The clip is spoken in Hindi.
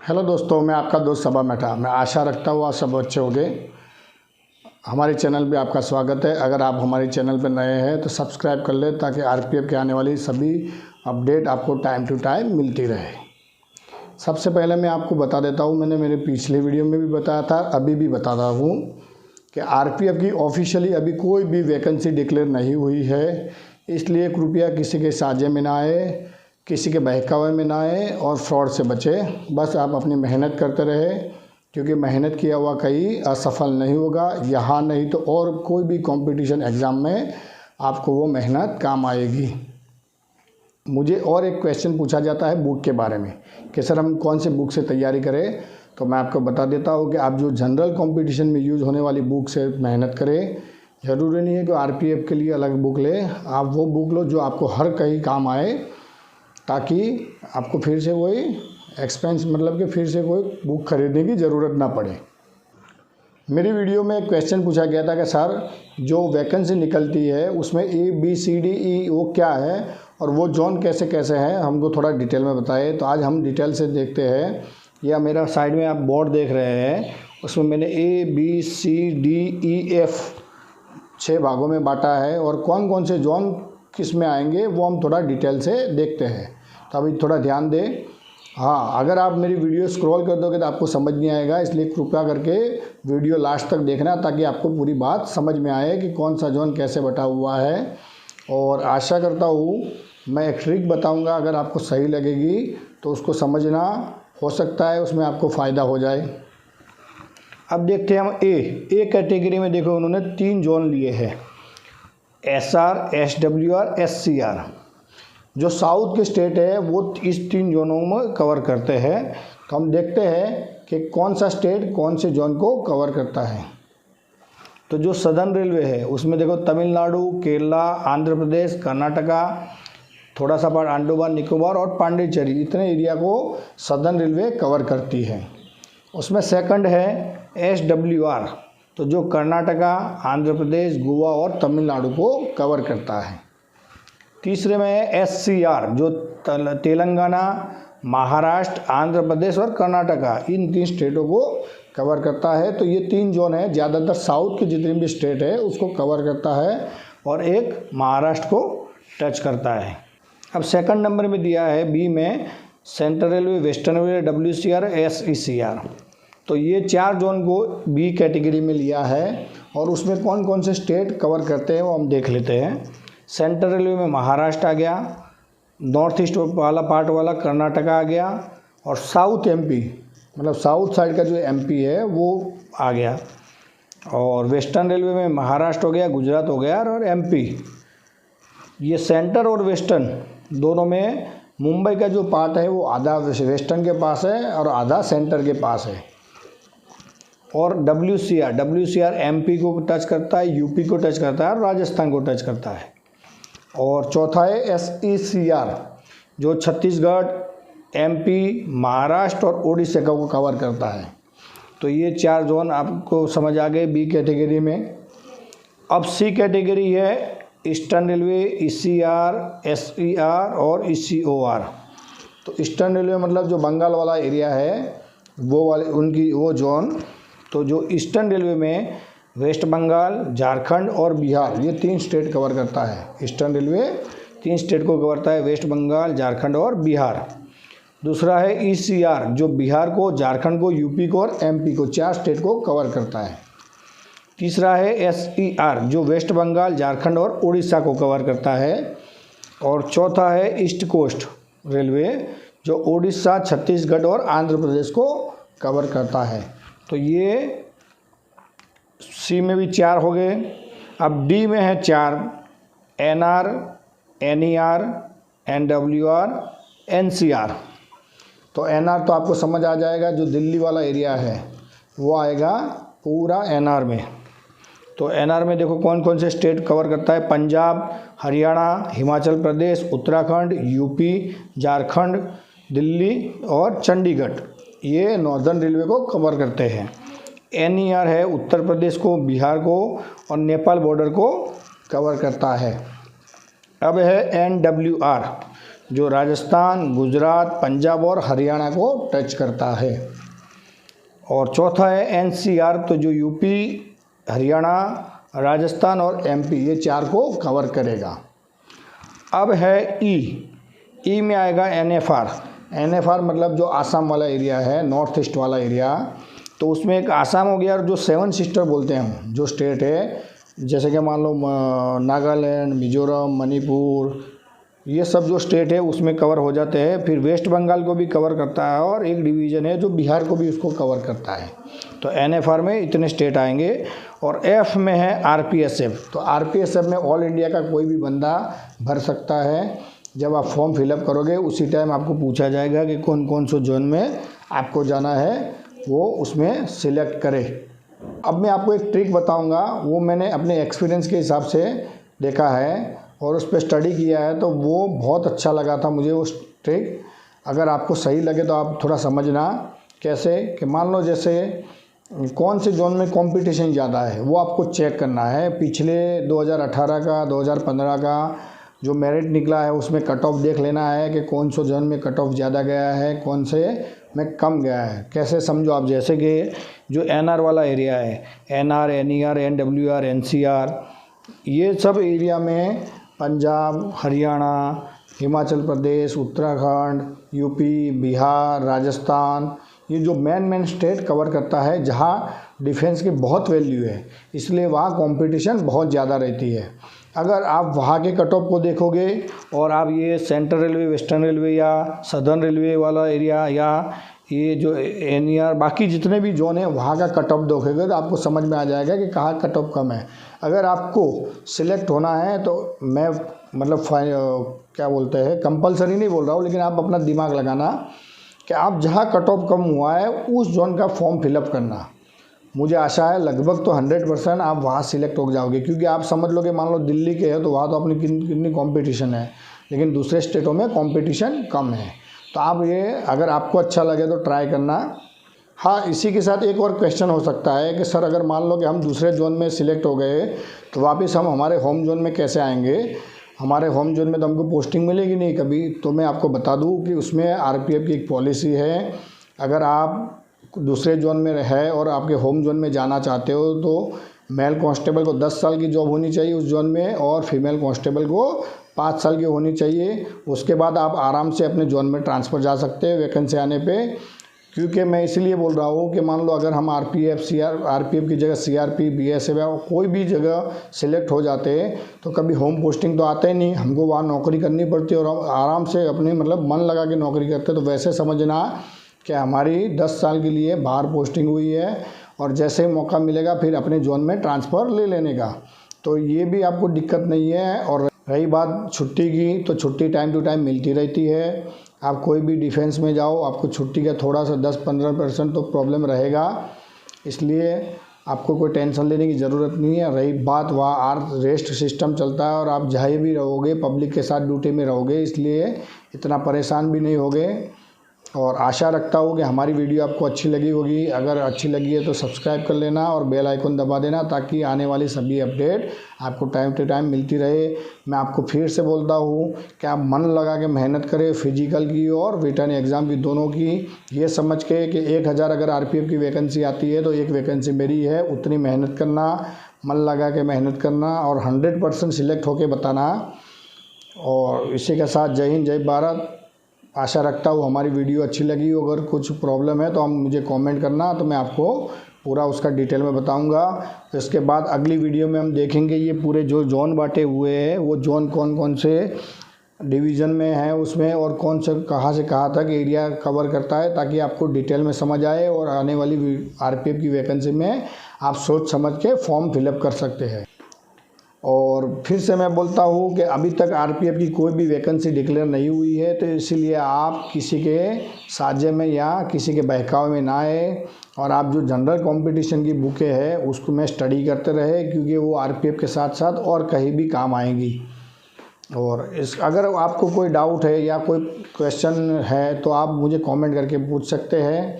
हेलो दोस्तों, मैं आपका दोस्त सबा मेहता। मैं आशा रखता हूँ आप सब अच्छे होंगे। हमारे चैनल पे आपका स्वागत है। अगर आप हमारे चैनल पर नए हैं तो सब्सक्राइब कर लें ताकि आरपीएफ के आने वाली सभी अपडेट आपको टाइम टू टाइम मिलती रहे। सबसे पहले मैं आपको बता देता हूँ, मैंने मेरे पिछले वीडियो में भी बताया था, अभी भी बता रहा हूँ कि आरपीएफ की ऑफिशियली अभी कोई भी वैकेंसी डिक्लेयर नहीं हुई है। इसलिए कृपया किसी के साझे में ना आए, किसी के बहकावे में ना आए और फ्रॉड से बचे। बस आप अपनी मेहनत करते रहे, क्योंकि मेहनत किया हुआ कहीं असफल नहीं होगा। यहाँ नहीं तो और कोई भी कंपटीशन एग्ज़ाम में आपको वो मेहनत काम आएगी। मुझे और एक क्वेश्चन पूछा जाता है बुक के बारे में कि सर हम कौन से बुक से तैयारी करें, तो मैं आपको बता देता हूँ कि आप जो जनरल कंपटीशन में यूज़ होने वाली बुक से मेहनत करें। ज़रूरी नहीं है कि आरपीएफ के लिए अलग बुक ले, आप वो बुक लो जो आपको हर कहीं काम आए, ताकि आपको फिर से वही एक्सपेंस मतलब कि फिर से कोई बुक खरीदने की ज़रूरत ना पड़े। मेरी वीडियो में एक क्वेश्चन पूछा गया था कि सर जो वैकेंसी निकलती है उसमें ABCDE वो क्या है और वो जोन कैसे कैसे हैं, हमको थोड़ा डिटेल में बताए। तो आज हम डिटेल से देखते हैं। या मेरा साइड में आप बोर्ड देख रहे हैं, उसमें मैंने ABCDEF 6 भागों में बांटा है और कौन कौन से जोन किस में आएंगे वो हम थोड़ा डिटेल से देखते हैं। तो अभी थोड़ा ध्यान दें। हाँ, अगर आप मेरी वीडियो स्क्रॉल कर दोगे तो आपको समझ नहीं आएगा, इसलिए कृपया करके वीडियो लास्ट तक देखना ताकि आपको पूरी बात समझ में आए कि कौन सा जोन कैसे बटा हुआ है। और आशा करता हूँ मैं एक ट्रिक बताऊँगा, अगर आपको सही लगेगी तो उसको समझना, हो सकता है उसमें आपको फ़ायदा हो जाए। अब देखते हैं हम ए कैटेगरी में। देखो उन्होंने 3 जोन लिए हैं, SR, SWR, SCR। जो साउथ के स्टेट है वो इस 3 जोनों में कवर करते हैं। तो हम देखते हैं कि कौन सा स्टेट कौन से जोन को कवर करता है। तो जो सदर्न रेलवे है उसमें देखो तमिलनाडु, केरला, आंध्र प्रदेश, कर्नाटका, थोड़ा सा पार्ट अंडमान निकोबार और पांडिचेरी, इतने एरिया को सदर्न रेलवे कवर करती है। उसमें सेकंड है SWR, तो जो कर्नाटका, आंध्र प्रदेश, गोवा और तमिलनाडु को कवर करता है। तीसरे में है SCR, जो तेलंगाना, महाराष्ट्र, आंध्र प्रदेश और कर्नाटका, इन 3 स्टेटों को कवर करता है। तो ये 3 जोन है, ज़्यादातर साउथ के जितने भी स्टेट है उसको कवर करता है और एक महाराष्ट्र को टच करता है। अब सेकंड नंबर में दिया है बी में central railway, western railway, WCR, SECR। तो ये 4 जोन को बी कैटेगरी में लिया है और उसमें कौन कौन से स्टेट कवर करते हैं वो हम देख लेते हैं। सेंट्रल रेलवे में महाराष्ट्र आ गया, नॉर्थ ईस्ट वाला पार्ट वाला कर्नाटका आ गया और साउथ MP मतलब साउथ साइड का जो MP है वो आ गया। और वेस्टर्न रेलवे में महाराष्ट्र हो गया, गुजरात हो गया और MP। ये सेंटर और वेस्टर्न दोनों में मुंबई का जो पार्ट है वो आधा वेस्टर्न के पास है और आधा सेंटर के पास है। और WCR MP को टच करता है, UP को टच करता है और राजस्थान को टच करता है। और चौथा है SECR, जो छत्तीसगढ़, MP, महाराष्ट्र और उड़ीसा को कवर करता है। तो ये 4 जोन आपको समझ आ गए बी कैटेगरी में। अब सी कैटेगरी है ईस्टर्न रेलवे, ECR, SER और ECOR। तो ईस्टर्न रेलवे मतलब जो बंगाल वाला एरिया है वो वाले उनकी वो जोन। तो जो ईस्टर्न रेलवे में वेस्ट बंगाल, झारखंड और बिहार, ये 3 स्टेट कवर करता है। ईस्टर्न रेलवे 3 स्टेट को कवर करता है, वेस्ट बंगाल, झारखंड और बिहार। दूसरा है ECR, जो बिहार को, झारखंड को, UP को और MP को, 4 स्टेट को कवर करता है। तीसरा है SER, जो वेस्ट बंगाल, झारखंड और उड़ीसा को कवर करता है। और चौथा है ईस्ट कोस्ट रेलवे, जो उड़ीसा, छत्तीसगढ़ और आंध्र प्रदेश को कवर करता है। तो ये सी में भी 4 हो गए। अब डी में है 4, NR, NER, NWR, NCR। तो NR तो आपको समझ आ जाएगा, जो दिल्ली वाला एरिया है वो आएगा पूरा NR में। तो NR में देखो कौन कौन से स्टेट कवर करता है, पंजाब, हरियाणा, हिमाचल प्रदेश, उत्तराखंड, UP, झारखंड, दिल्ली और चंडीगढ़, ये नॉर्दर्न रेलवे को कवर करते हैं। NER है उत्तर प्रदेश को, बिहार को और नेपाल बॉर्डर को कवर करता है। अब है NWR, जो राजस्थान, गुजरात, पंजाब और हरियाणा को टच करता है। और चौथा है एनसीआर, तो जो यूपी, हरियाणा, राजस्थान और एमपी ये 4 को कवर करेगा। अब है ई में आएगा एनएफआर। एनएफआर मतलब जो आसाम वाला एरिया है, नॉर्थ ईस्ट वाला एरिया, तो उसमें एक आसाम हो गया और जो 7 सिस्टर बोलते हैं हम, जो स्टेट है, जैसे कि मान लो नागालैंड, मिजोरम, मणिपुर, ये सब जो स्टेट है उसमें कवर हो जाते हैं। फिर वेस्ट बंगाल को भी कवर करता है और एक डिवीज़न है जो बिहार को भी उसको कवर करता है। तो एनएफआर में इतने स्टेट आएंगे। और एफ में है आरपीएसएफ। तो आरपीएसएफ में ऑल इंडिया का कोई भी बंदा भर सकता है। जब आप फॉर्म फिलअप करोगे उसी टाइम आपको पूछा जाएगा कि कौन कौन से जोन में आपको जाना है, वो उसमें सिलेक्ट करें। अब मैं आपको एक ट्रिक बताऊंगा, वो मैंने अपने एक्सपीरियंस के हिसाब से देखा है और उस पर स्टडी किया है, तो वो बहुत अच्छा लगा था मुझे वो ट्रिक। अगर आपको सही लगे तो आप थोड़ा समझना। कैसे कि मान लो जैसे कौन से जोन में कंपटीशन ज़्यादा है वो आपको चेक करना है। पिछले 2018 का, 2015 का जो मेरिट निकला है उसमें कट ऑफ देख लेना है कि कौन से जोन में कट ऑफ ज़्यादा गया है, कौन से में कम गया है। कैसे समझो आप, जैसे कि जो एनआर वाला एरिया है, एनआर, एनईआर, एनडब्ल्यूआर, एनसीआर, ये सब एरिया में पंजाब, हरियाणा, हिमाचल प्रदेश, उत्तराखंड, यूपी, बिहार, राजस्थान, ये जो मेन स्टेट कवर करता है जहाँ डिफेंस की बहुत वैल्यू है, इसलिए वहाँ कंपटीशन बहुत ज़्यादा रहती है। अगर आप वहाँ के कट ऑफ को देखोगे और आप ये सेंट्रल रेलवे, वेस्टर्न रेलवे या सदर्न रेलवे वाला एरिया या ये जो एनईआर, बाकी जितने भी जोन है वहाँ का कट ऑफ देखोगे तो आपको समझ में आ जाएगा कि कहाँ कट ऑफ कम है। अगर आपको सिलेक्ट होना है तो मैं मतलब क्या बोलते हैं, कंपलसरी नहीं बोल रहा हूँ, लेकिन आप अपना दिमाग लगाना कि आप जहाँ कट ऑफ कम हुआ है उस जोन का फॉर्म फिलअप करना। मुझे आशा है लगभग तो 100% आप वहाँ सिलेक्ट हो जाओगे, क्योंकि आप समझ लो कि मान लो दिल्ली के है तो वहाँ तो अपनी कितनी कंपटीशन है, लेकिन दूसरे स्टेटों में कंपटीशन कम है। तो आप ये अगर आपको अच्छा लगे तो ट्राई करना। हाँ, इसी के साथ एक और क्वेश्चन हो सकता है कि सर अगर मान लो कि हम दूसरे जोन में सिलेक्ट हो गए तो वापस हम हमारे होम जोन में कैसे आएंगे। हमारे होम जोन में तो हमको पोस्टिंग मिलेगी नहीं कभी। तो मैं आपको बता दूं कि उसमें आरपीएफ की एक पॉलिसी है, अगर आप दूसरे जोन में है और आपके होम जोन में जाना चाहते हो तो मेल कांस्टेबल को 10 साल की जॉब होनी चाहिए उस जोन में और फीमेल कांस्टेबल को 5 साल की होनी चाहिए। उसके बाद आप आराम से अपने जोन में ट्रांसफ़र जा सकते हैं वैकेंसी आने पे। क्योंकि मैं इसलिए बोल रहा हूँ कि मान लो अगर हम आरपीएफ की जगह सीआरपी, बीएसएफ या कोई भी जगह सिलेक्ट हो जाते हैं तो कभी होम पोस्टिंग तो आता ही नहीं, हमको वहाँ नौकरी करनी पड़ती है और हम आराम से अपने मतलब मन लगा के नौकरी करते। तो वैसे समझना कि हमारी 10 साल के लिए बाहर पोस्टिंग हुई है और जैसे ही मौका मिलेगा फिर अपने जोन में ट्रांसफ़र ले लेने का, तो ये भी आपको दिक्कत नहीं है। और रही बात छुट्टी की, तो छुट्टी टाइम टू टाइम मिलती रहती है। आप कोई भी डिफेंस में जाओ आपको छुट्टी का थोड़ा सा 10-15% तो प्रॉब्लम रहेगा, इसलिए आपको कोई टेंशन लेने की ज़रूरत नहीं है। रही बात वहाँ रेस्ट सिस्टम चलता है और आप जहाँ भी रहोगे पब्लिक के साथ ड्यूटी में रहोगे, इसलिए इतना परेशान भी नहीं होगे। और आशा रखता हूँ कि हमारी वीडियो आपको अच्छी लगी होगी। अगर अच्छी लगी है तो सब्सक्राइब कर लेना और बेल आइकन दबा देना ताकि आने वाली सभी अपडेट आपको टाइम टू टाइम मिलती रहे। मैं आपको फिर से बोलता हूँ कि आप मन लगा के मेहनत करें, फिजिकल की और रिटन एग्ज़ाम की, दोनों की। ये समझ के कि 1000 अगर आरपीएफ की वैकेंसी आती है तो एक वैकेंसी मेरी है, उतनी मेहनत करना, मन लगा के मेहनत करना और 100% सिलेक्ट होके बताना। और इसी के साथ जय हिंद, जय भारत। आशा रखता हूँ हमारी वीडियो अच्छी लगी हो। अगर कुछ प्रॉब्लम है तो हम मुझे कमेंट करना, तो मैं आपको पूरा उसका डिटेल में बताऊंगा। इसके बाद अगली वीडियो में हम देखेंगे ये पूरे जो जोन बांटे हुए हैं वो जोन कौन कौन से डिवीज़न में है उसमें और कौन से कहाँ से कहाँ तक एरिया कवर करता है, ताकि आपको डिटेल में समझ आए और आने वाली आरपीएफ की वैकेंसी में आप सोच समझ के फॉर्म फिलअप कर सकते हैं। और फिर से मैं बोलता हूँ कि अभी तक आरपीएफ की कोई भी वैकेंसी डिक्लेयर नहीं हुई है, तो इसीलिए आप किसी के साझे में या किसी के बहकावे में ना आए और आप जो जनरल कंपटीशन की बुकें हैं उसको में स्टडी करते रहे, क्योंकि वो आरपीएफ के साथ साथ और कहीं भी काम आएंगी। और अगर आपको कोई डाउट है या कोई क्वेश्चन है तो आप मुझे कमेंट करके पूछ सकते हैं।